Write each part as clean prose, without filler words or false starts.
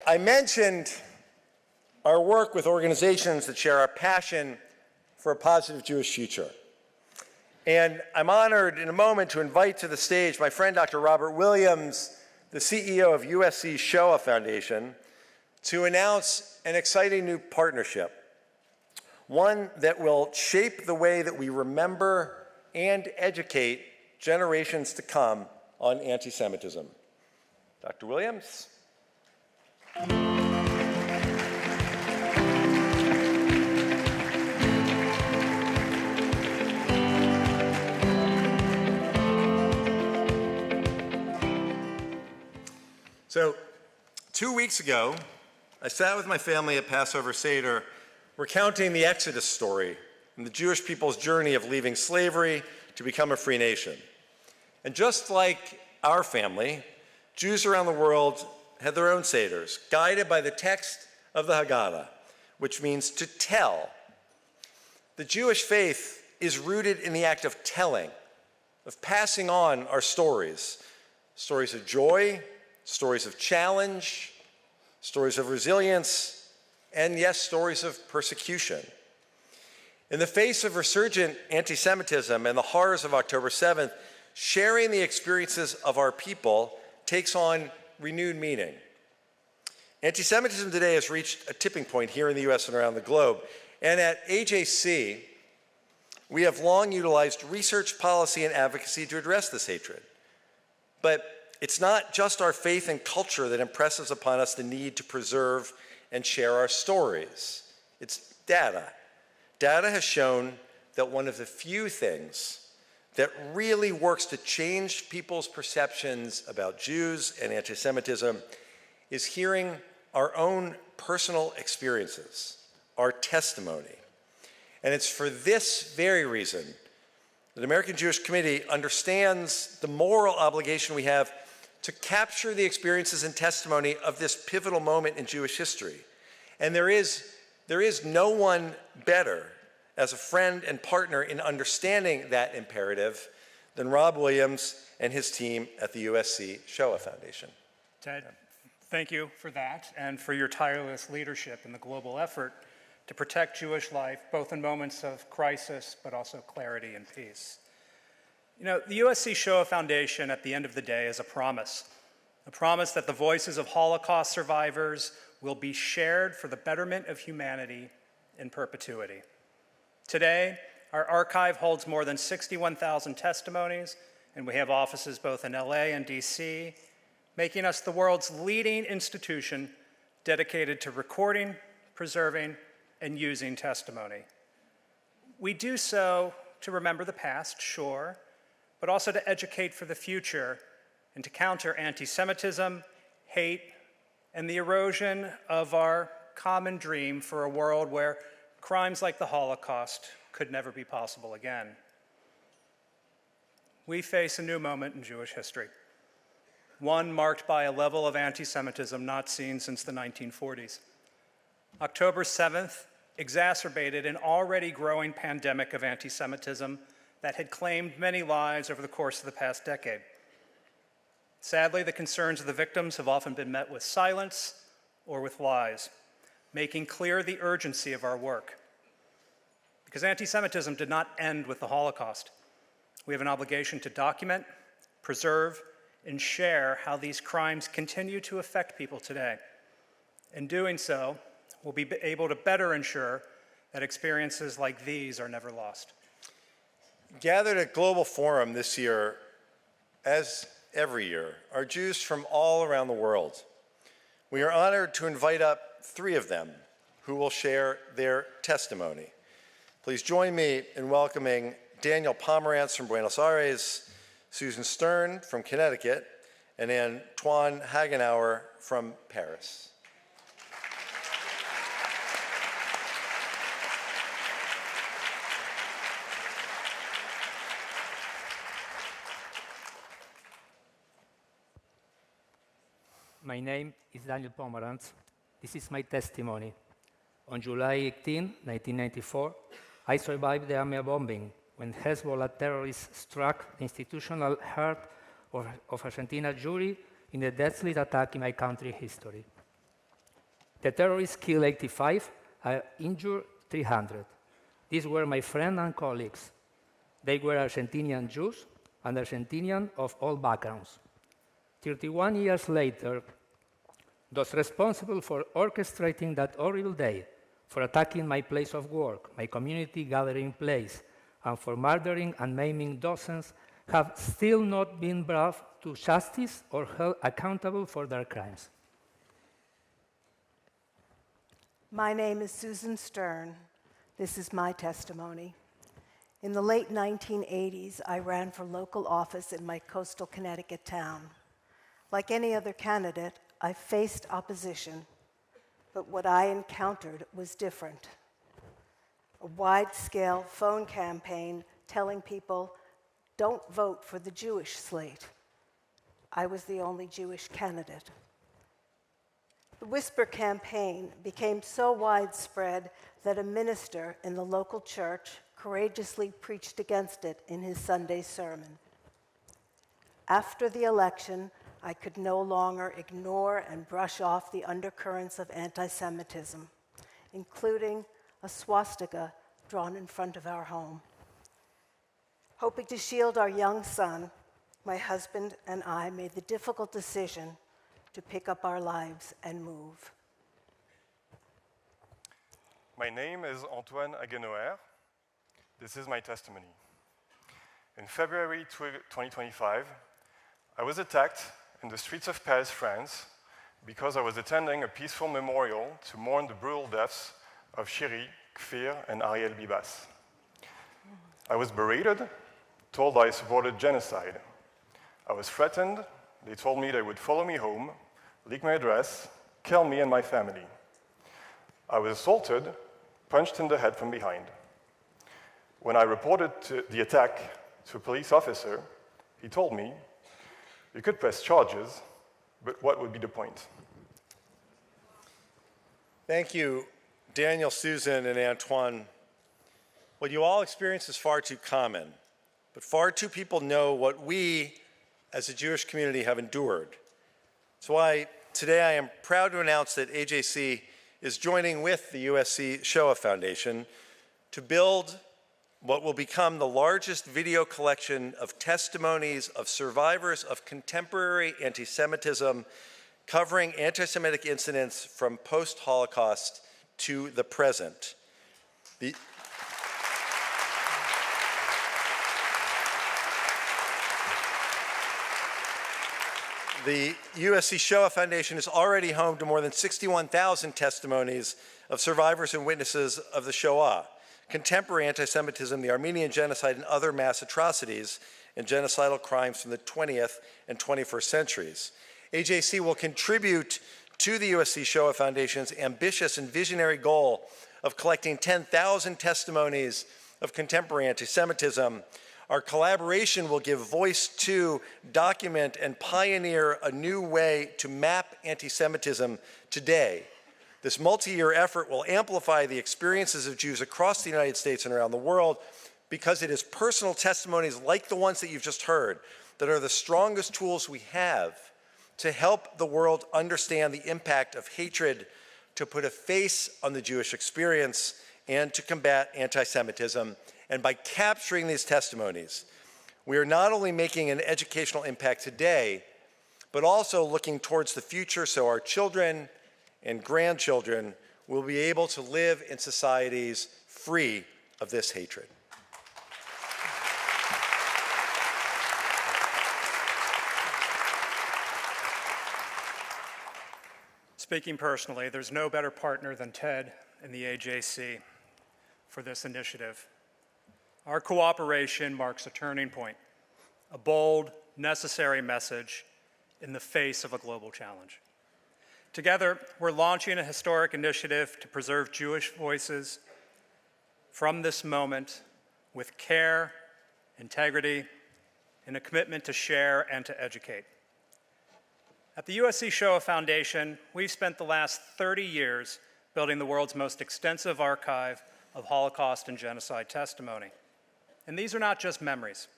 I mentioned our work with organizations that share our passion for a positive Jewish future. And I'm honored in a moment to invite to the stage my friend Dr. Robert Williams, the CEO of USC Shoah Foundation, to announce an exciting new partnership, one that will shape the way that we remember and educate generations to come on anti-Semitism. Dr. Williams. So, 2 weeks ago, I sat with my family at Passover Seder, recounting the Exodus story and the Jewish people's journey of leaving slavery to become a free nation. And just like our family, Jews around the world had their own Seders, guided by the text of the Haggadah, which means to tell. The Jewish faith is rooted in the act of telling, of passing on our stories, stories of joy, stories of challenge, stories of resilience, and yes, stories of persecution. In the face of resurgent anti-Semitism and the horrors of October 7th, sharing the experiences of our people takes on renewed meaning. Anti-Semitism today has reached a tipping point here in the US and around the globe. And at AJC, we have long utilized research, policy, and advocacy to address this hatred. But it's not just our faith and culture that impresses upon us the need to preserve and share our stories. It's data. Data has shown that one of the few things that really works to change people's perceptions about Jews and anti-Semitism is hearing our own personal experiences, our testimony. And it's for this very reason that the American Jewish Committee understands the moral obligation we have to capture the experiences and testimony of this pivotal moment in Jewish history. And there is no one better as a friend and partner in understanding that imperative than Rob Williams and his team at the USC Shoah Foundation. Ted, thank you for that and for your tireless leadership in the global effort to protect Jewish life, both in moments of crisis, but also clarity and peace. You know, the USC Shoah Foundation, at the end of the day, is a promise that the voices of Holocaust survivors will be shared for the betterment of humanity in perpetuity. Today, our archive holds more than 61,000 testimonies, and we have offices both in LA and DC, making us the world's leading institution dedicated to recording, preserving, and using testimony. We do so to remember the past, sure, but also to educate for the future and to counter anti-Semitism, hate, and the erosion of our common dream for a world where crimes like the Holocaust could never be possible again. We face a new moment in Jewish history, one marked by a level of anti-Semitism not seen since the 1940s. October 7th exacerbated an already growing pandemic of anti-Semitism that had claimed many lives over the course of the past decade. Sadly, the concerns of the victims have often been met with silence or with lies, making clear the urgency of our work. Because anti-Semitism did not end with the Holocaust. We have an obligation to document, preserve, and share how these crimes continue to affect people today. In doing so, we'll be able to better ensure that experiences like these are never lost. Gathered at Global Forum this year, as every year, are Jews from all around the world. We are honored to invite up 3 of them who will share their testimony. Please join me in welcoming Daniel Pomerantz from Buenos Aires, Susan Stern from Connecticut, and Antoine Haguenauer from Paris. My name is Daniel Pomerantz. This is my testimony. On July 18, 1994, I survived the army bombing when Hezbollah terrorists struck the institutional heart of Argentina Jewry in the deadliest attack in my country's history. The terrorists killed 85 and injured 300. These were my friends and colleagues. They were Argentinian Jews and Argentinian of all backgrounds. 31 years later, those responsible for orchestrating that horrible day, for attacking my place of work, my community gathering place, and for murdering and maiming dozens, have still not been brought to justice or held accountable for their crimes. My name is Susan Stern. This is my testimony. In the late 1980s, I ran for local office in my coastal Connecticut town. Like any other candidate, I faced opposition, but what I encountered was different. A wide-scale phone campaign telling people, don't vote for the Jewish slate. I was the only Jewish candidate. The Whisper campaign became so widespread that a minister in the local church courageously preached against it in his Sunday sermon. After the election, I could no longer ignore and brush off the undercurrents of anti-Semitism, including a swastika drawn in front of our home. Hoping to shield our young son, my husband and I made the difficult decision to pick up our lives and move. My name is Antoine Haguenauer. This is my testimony. In February 2025, I was attacked in the streets of Paris, France, because I was attending a peaceful memorial to mourn the brutal deaths of Shiri, Kfir, and Ariel Bibas. I was berated, told I supported genocide. I was threatened. They told me they would follow me home, leak my address, kill me and my family. I was assaulted, punched in the head from behind. When I reported the attack to a police officer, he told me, you could press charges, but what would be the point? Thank you, Daniel, Susan, and Antoine. What you all experience is far too common, but far too people know what we, as a Jewish community, have endured. That's why today I am proud to announce that AJC is joining with the USC Shoah Foundation to build what will become the largest video collection of testimonies of survivors of contemporary anti-Semitism, covering anti-Semitic incidents from post-Holocaust to the present. The USC Shoah Foundation is already home to more than 61,000 testimonies of survivors and witnesses of the Shoah, contemporary anti-Semitism, the Armenian genocide, and other mass atrocities and genocidal crimes from the 20th and 21st centuries. AJC will contribute to the USC Shoah Foundation's ambitious and visionary goal of collecting 10,000 testimonies of contemporary anti-Semitism. Our collaboration will give voice to, document, and pioneer a new way to map anti-Semitism today. This multi-year effort will amplify the experiences of Jews across the United States and around the world because it is personal testimonies like the ones that you've just heard that are the strongest tools we have to help the world understand the impact of hatred, to put a face on the Jewish experience, and to combat anti-Semitism. And by capturing these testimonies, we are not only making an educational impact today, but also looking towards the future so our children and grandchildren will be able to live in societies free of this hatred. Speaking personally, there's no better partner than Ted and the AJC for this initiative. Our cooperation marks a turning point, a bold, necessary message in the face of a global challenge. Together, we're launching a historic initiative to preserve Jewish voices from this moment with care, integrity, and a commitment to share and to educate. At the USC Shoah Foundation, we've spent the last 30 years building the world's most extensive archive of Holocaust and genocide testimony. And these are not just memories.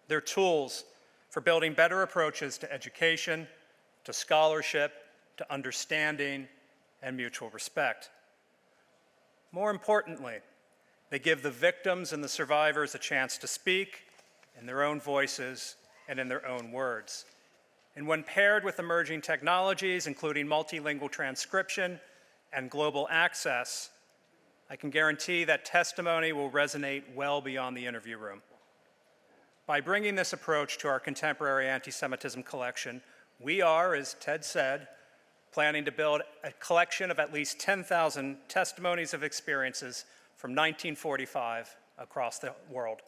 They're tools for building better approaches to education, to scholarship, to understanding, and mutual respect. More importantly, they give the victims and the survivors a chance to speak in their own voices and in their own words. And when paired with emerging technologies, including multilingual transcription and global access, I can guarantee that testimony will resonate well beyond the interview room. By bringing this approach to our Contemporary Antisemitism Collection, we are, as Ted said, planning to build a collection of at least 10,000 testimonies of experiences from 1945 across the world.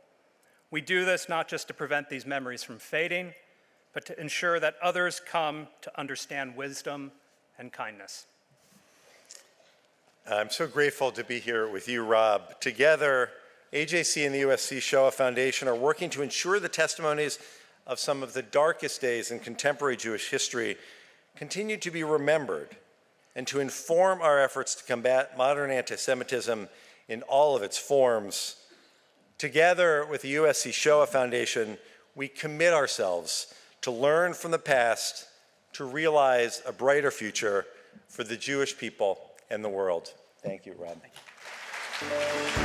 We do this not just to prevent these memories from fading, but to ensure that others come to understand wisdom and kindness. I'm so grateful to be here with you, Rob. Together, AJC and the USC Shoah Foundation are working to ensure the testimonies of some of the darkest days in contemporary Jewish history continue to be remembered and to inform our efforts to combat modern anti-Semitism in all of its forms. Together with the USC Shoah Foundation, we commit ourselves to learn from the past, to realize a brighter future for the Jewish people and the world. Thank you, Rob. Thank you.